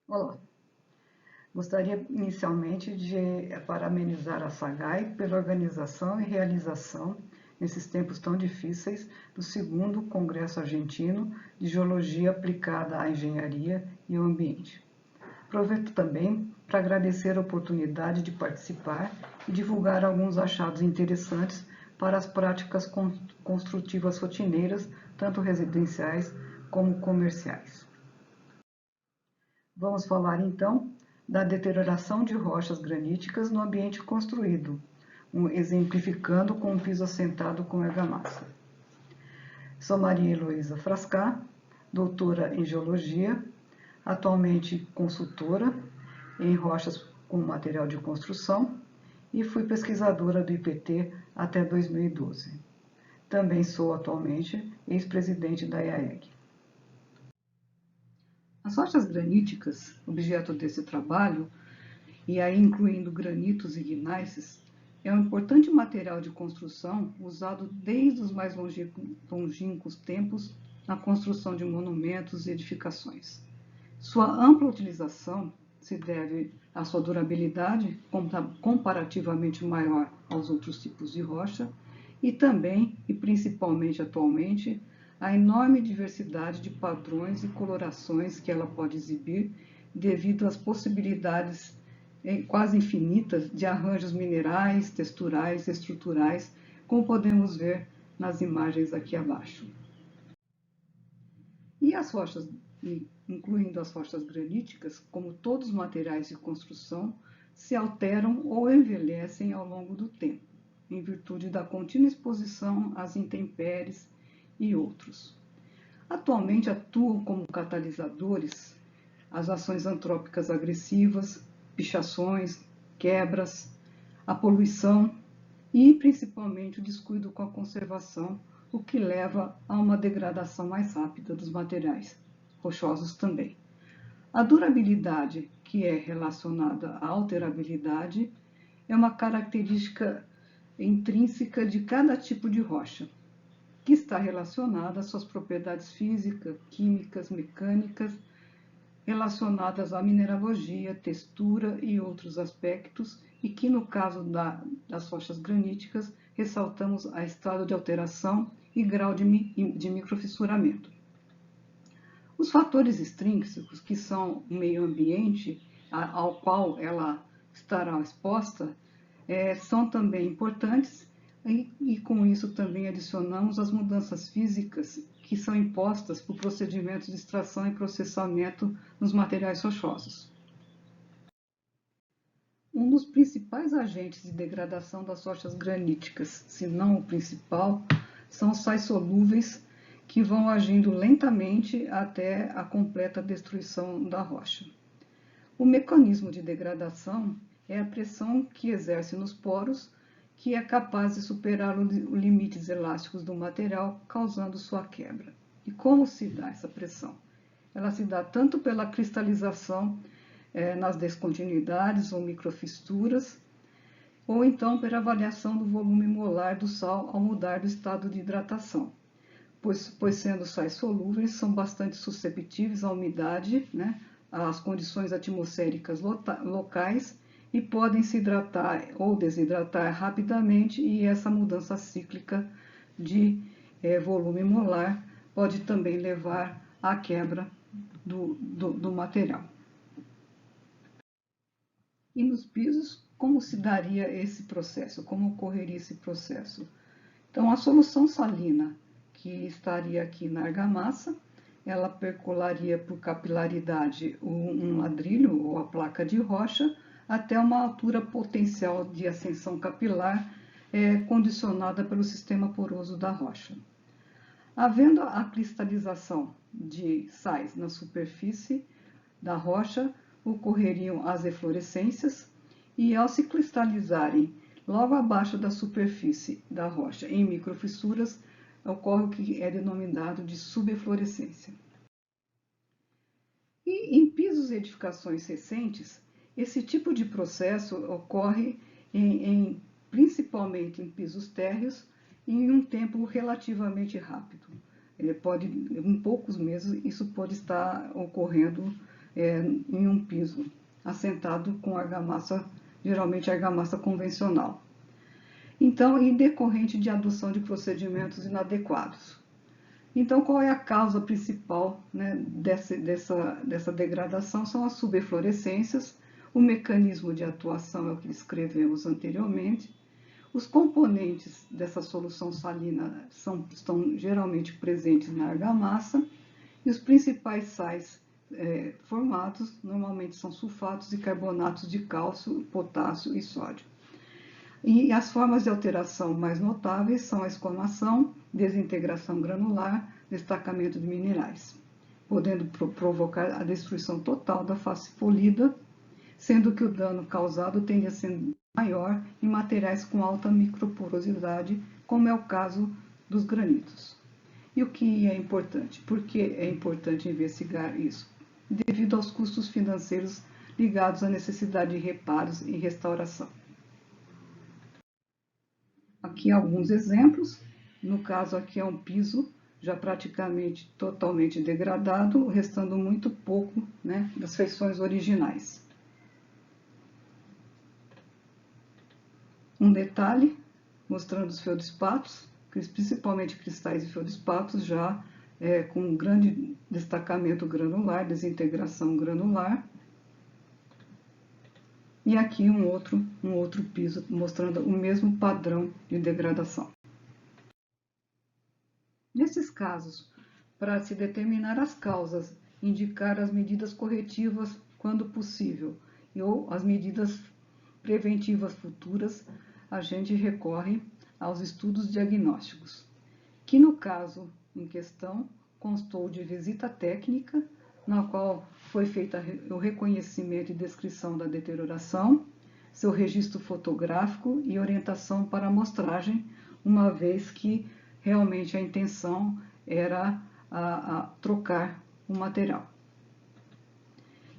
Olá, gostaria inicialmente de parabenizar a SAGAI pela organização e realização, nesses tempos tão difíceis, do 2º Congresso Argentino de Geologia Aplicada à Engenharia e ao Ambiente. Aproveito também para agradecer a oportunidade de participar e divulgar alguns achados interessantes para as práticas construtivas rotineiras, tanto residenciais como comerciais. Vamos falar então da deterioração de rochas graníticas no ambiente construído, exemplificando com um piso assentado com argamassa. Sou Maria Heloísa Frascar, doutora em Geologia, atualmente consultora em rochas com material de construção e fui pesquisadora do IPT até 2012. Também sou atualmente ex-presidente da IAEG. As rochas graníticas, objeto desse trabalho, e aí incluindo granitos e gneisses, é um importante material de construção usado desde os mais longínquos tempos na construção de monumentos e edificações. Sua ampla utilização se deve à sua durabilidade, comparativamente maior aos outros tipos de rocha, e também, e principalmente atualmente, a enorme diversidade de padrões e colorações que ela pode exibir devido às possibilidades quase infinitas de arranjos minerais, texturais, estruturais, como podemos ver nas imagens aqui abaixo. E as rochas, incluindo as rochas graníticas, como todos os materiais de construção, se alteram ou envelhecem ao longo do tempo, em virtude da contínua exposição às intempéries e outros. Atualmente atuam como catalisadores as ações antrópicas agressivas, pichações, quebras, a poluição e principalmente o descuido com a conservação, o que leva a uma degradação mais rápida dos materiais rochosos também. A durabilidade, que é relacionada à alterabilidade, é uma característica intrínseca de cada tipo de rocha, que está relacionada às suas propriedades físicas, químicas, mecânicas, relacionadas à mineralogia, textura e outros aspectos, e que no caso das rochas graníticas ressaltamos a estado de alteração e grau de microfissuramento. Os fatores extrínsecos, que são o meio ambiente ao qual ela estará exposta, são também importantes, e com isso também adicionamos as mudanças físicas que são impostas por procedimentos de extração e processamento nos materiais rochosos. Um dos principais agentes de degradação das rochas graníticas, se não o principal, são os sais solúveis, que vão agindo lentamente até a completa destruição da rocha. O mecanismo de degradação é a pressão que exerce nos poros, que é capaz de superar os limites elásticos do material, causando sua quebra. E como se dá essa pressão? Ela se dá tanto pela cristalização nas descontinuidades ou microfissuras, ou então pela variação do volume molar do sal ao mudar do estado de hidratação, pois sendo sais solúveis, são bastante susceptíveis à umidade, às condições atmosféricas locais, e podem se hidratar ou desidratar rapidamente, e essa mudança cíclica de volume molar pode também levar à quebra do material. E nos pisos, como se daria esse processo? Como ocorreria esse processo? Então, a solução salina, que estaria aqui na argamassa, ela percolaria por capilaridade um ladrilho ou a placa de rocha até uma altura potencial de ascensão capilar condicionada pelo sistema poroso da rocha. Havendo a cristalização de sais na superfície da rocha, ocorreriam as eflorescências, e ao se cristalizarem logo abaixo da superfície da rocha em microfissuras, ocorre o que é denominado de subeflorescência. E em pisos e edificações recentes, esse tipo de processo ocorre principalmente em pisos térreos em um tempo relativamente rápido. Em poucos meses isso pode estar ocorrendo em um piso, assentado com argamassa, geralmente argamassa convencional. Então, e decorrente de adoção de procedimentos inadequados. Então, qual é a causa principal, né, dessa degradação? São as subeflorescências, o mecanismo de atuação é o que escrevemos anteriormente. Os componentes dessa solução salina estão geralmente presentes na argamassa, e os principais sais formados normalmente são sulfatos e carbonatos de cálcio, potássio e sódio. E as formas de alteração mais notáveis são a esquamação, desintegração granular, destacamento de minerais, podendo provocar a destruição total da face polida, sendo que o dano causado tende a ser maior em materiais com alta microporosidade, como é o caso dos granitos. E o que é importante? Por que é importante investigar isso? Devido aos custos financeiros ligados à necessidade de reparos e restauração. Aqui alguns exemplos. No caso aqui é um piso já praticamente totalmente degradado, restando muito pouco, né, das feições originais. Um detalhe mostrando os feldspatos, principalmente cristais e feldspatos, já com um grande destacamento granular, desintegração granular. E aqui um outro piso mostrando o mesmo padrão de degradação. Nesses casos, para se determinar as causas, indicar as medidas corretivas quando possível ou as medidas preventivas futuras, a gente recorre aos estudos diagnósticos, que no caso em questão constou de visita técnica, na qual foi feito o reconhecimento e descrição da deterioração, seu registro fotográfico e orientação para amostragem, uma vez que realmente a intenção era trocar o material.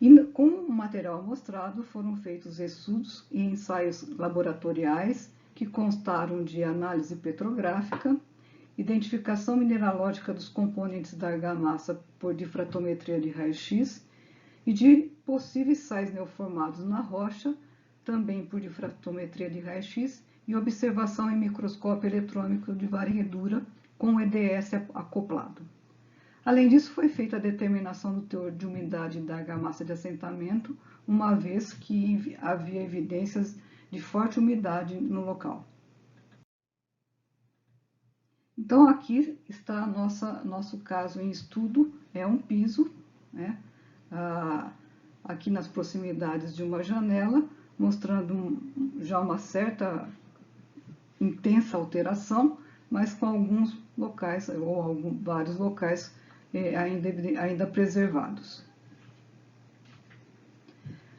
E com o material amostrado foram feitos estudos e ensaios laboratoriais que constaram de análise petrográfica, identificação mineralógica dos componentes da argamassa por difratometria de raio-x e de possíveis sais neoformados na rocha, também por difratometria de raio-x e observação em microscópio eletrônico de varredura com o EDS acoplado. Além disso, foi feita a determinação do teor de umidade da argamassa de assentamento, uma vez que havia evidências de forte umidade no local. Então, aqui está nosso caso em estudo, é um piso, né? Aqui nas proximidades de uma janela, mostrando já uma certa intensa alteração, mas com alguns locais, ou vários locais ainda preservados.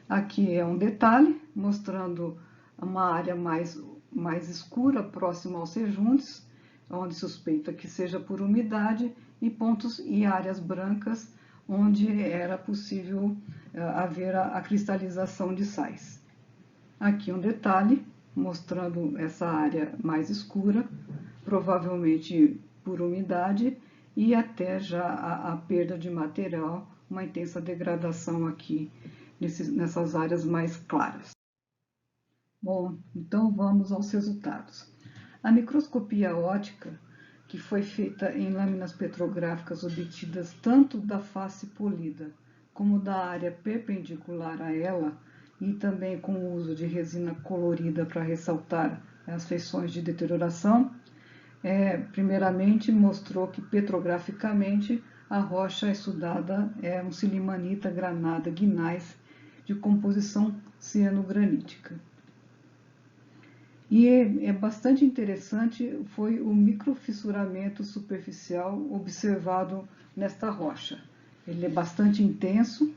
Aqui é um detalhe, mostrando uma área mais escura, próxima aos rejuntos, onde suspeita que seja por umidade, e pontos e áreas brancas, onde era possível haver a cristalização de sais. Aqui um detalhe, mostrando essa área mais escura, provavelmente por umidade, e até já a perda de material, uma intensa degradação aqui nessas áreas mais claras. Bom, então vamos aos resultados. A microscopia óptica, que foi feita em lâminas petrográficas obtidas tanto da face polida como da área perpendicular a ela, e também com o uso de resina colorida para ressaltar as feições de deterioração, primeiramente mostrou que petrograficamente a rocha estudada é um silimanita granada guinais de composição cianogranítica. E é bastante interessante foi o microfissuramento superficial observado nesta rocha. Ele é bastante intenso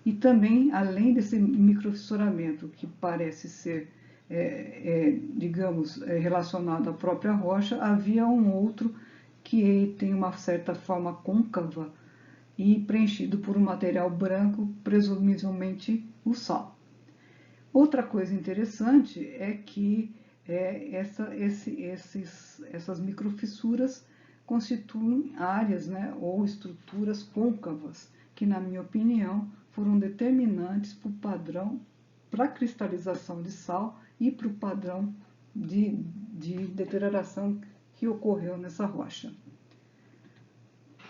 e também, além desse microfissuramento, que parece ser, digamos, relacionado à própria rocha, havia um outro que tem uma certa forma côncava e preenchido por um material branco, presumivelmente o sal. Outra coisa interessante é que essas microfissuras constituem áreas, né, ou estruturas côncavas, que, na minha opinião, foram determinantes para o padrão, para a cristalização de sal e para o padrão de deterioração que ocorreu nessa rocha.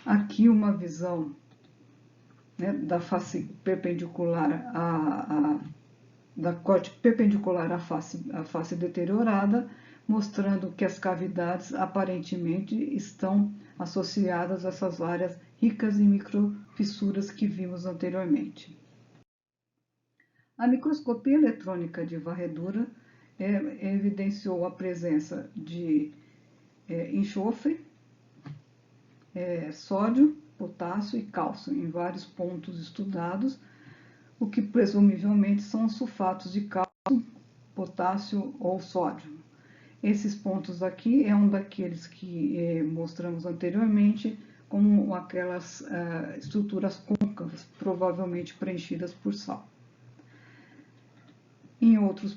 Aqui uma visão, né, da face perpendicular da corte perpendicular à face deteriorada, mostrando que as cavidades aparentemente estão associadas a essas áreas ricas em microfissuras que vimos anteriormente. A microscopia eletrônica de varredura evidenciou a presença de enxofre, sódio, potássio e cálcio em vários pontos estudados, o que presumivelmente são sulfatos de cálcio, potássio ou sódio. Esses pontos aqui é um daqueles que mostramos anteriormente, como aquelas estruturas côncavas, provavelmente preenchidas por sal. Em um outro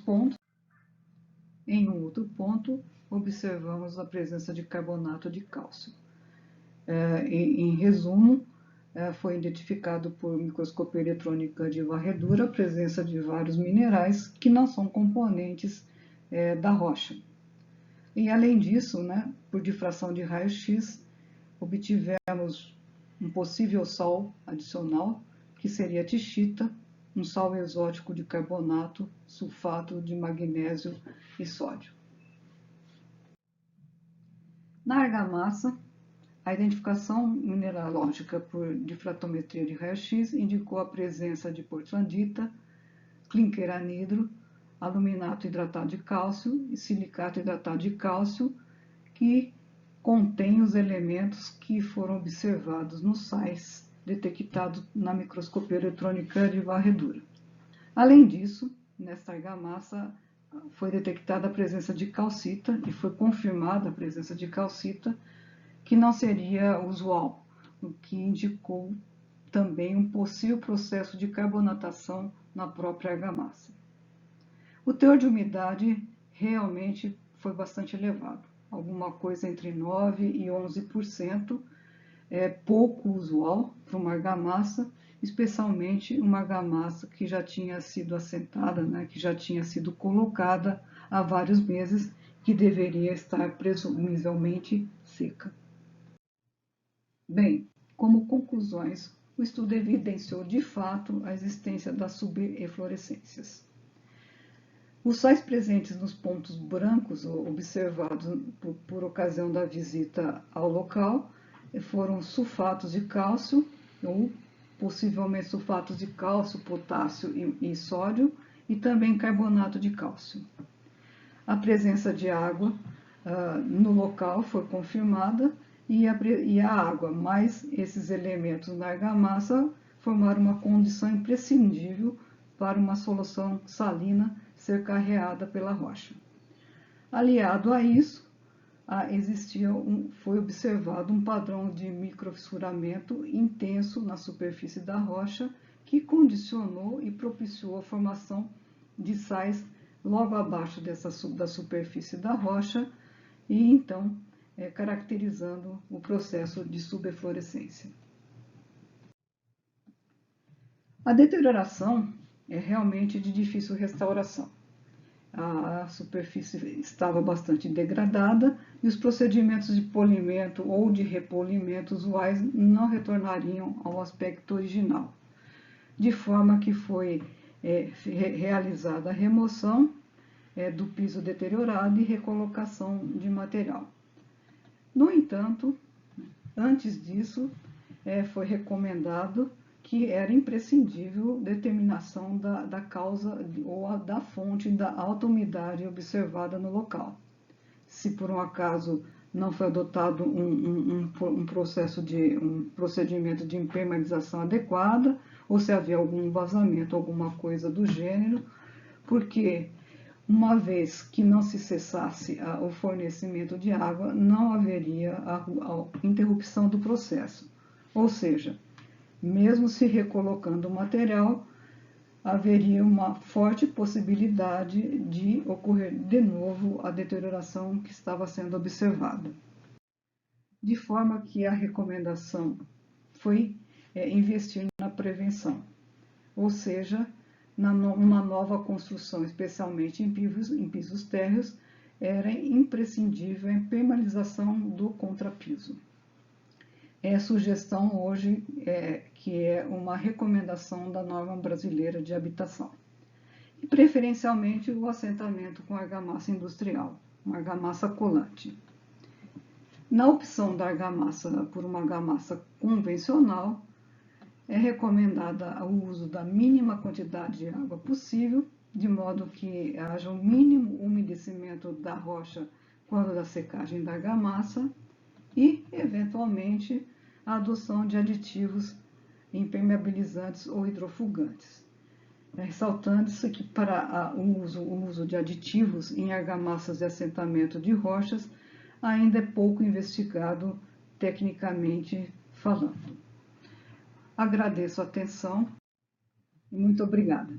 ponto, observamos a presença de carbonato de cálcio. Em resumo, foi identificado por microscopia eletrônica de varredura a presença de vários minerais que não são componentes da rocha. E além disso, né, por difração de raio-x, obtivemos um possível sal adicional, que seria a tichita, um sal exótico de carbonato, sulfato de magnésio e sódio. Na argamassa, a identificação mineralógica por difratometria de raio-x indicou a presença de portlandita, clínquer anidro, aluminato hidratado de cálcio e silicato hidratado de cálcio, que contém os elementos que foram observados nos sais detectados na microscopia eletrônica de varredura. Além disso, nesta argamassa foi detectada a presença de calcita e foi confirmada a presença de calcita, que não seria usual, o que indicou também um possível processo de carbonatação na própria argamassa. O teor de umidade realmente foi bastante elevado, alguma coisa entre 9% e 11%, é pouco usual para uma argamassa, especialmente uma argamassa que já tinha sido assentada, né, que já tinha sido colocada há vários meses, que deveria estar presumivelmente seca. Bem, como conclusões, o estudo evidenciou de fato a existência das subeflorescências. Os sais presentes nos pontos brancos observados por ocasião da visita ao local foram sulfatos de cálcio, ou possivelmente sulfatos de cálcio, potássio e sódio, e também carbonato de cálcio. A presença de água no local foi confirmada, e a água mais esses elementos na argamassa formaram uma condição imprescindível para uma solução salina ser carreada pela rocha. Aliado a isso, foi observado um padrão de microfissuramento intenso na superfície da rocha, que condicionou e propiciou a formação de sais logo abaixo da superfície da rocha, e então caracterizando o processo de subeflorescência. A deterioração é realmente de difícil restauração. A superfície estava bastante degradada e os procedimentos de polimento ou de repolimento usuais não retornariam ao aspecto original, de forma que foi realizada a remoção do piso deteriorado e recolocação de material. No entanto, antes disso, foi recomendado que era imprescindível determinação da causa ou da fonte da alta umidade observada no local. Se por um acaso não foi adotado um procedimento de impermeabilização adequada, ou se havia algum vazamento, alguma coisa do gênero, porque uma vez que não se cessasse o fornecimento de água, não haveria a interrupção do processo. Ou seja, mesmo se recolocando o material, haveria uma forte possibilidade de ocorrer de novo a deterioração que estava sendo observada. De forma que a recomendação foi investir na prevenção. ou seja, uma nova construção, especialmente em pisos térreos, era imprescindível a impermeabilização do contrapiso. É a sugestão hoje que é uma recomendação da norma brasileira de habitação. E preferencialmente o assentamento com argamassa industrial, uma argamassa colante. Na opção da argamassa por uma argamassa convencional, é recomendada o uso da mínima quantidade de água possível, de modo que haja um mínimo umedecimento da rocha quando da secagem da argamassa e, eventualmente, a adoção de aditivos impermeabilizantes ou hidrofugantes. Ressaltando-se que para o uso de aditivos em argamassas de assentamento de rochas ainda é pouco investigado tecnicamente falando. Agradeço a atenção e muito obrigada.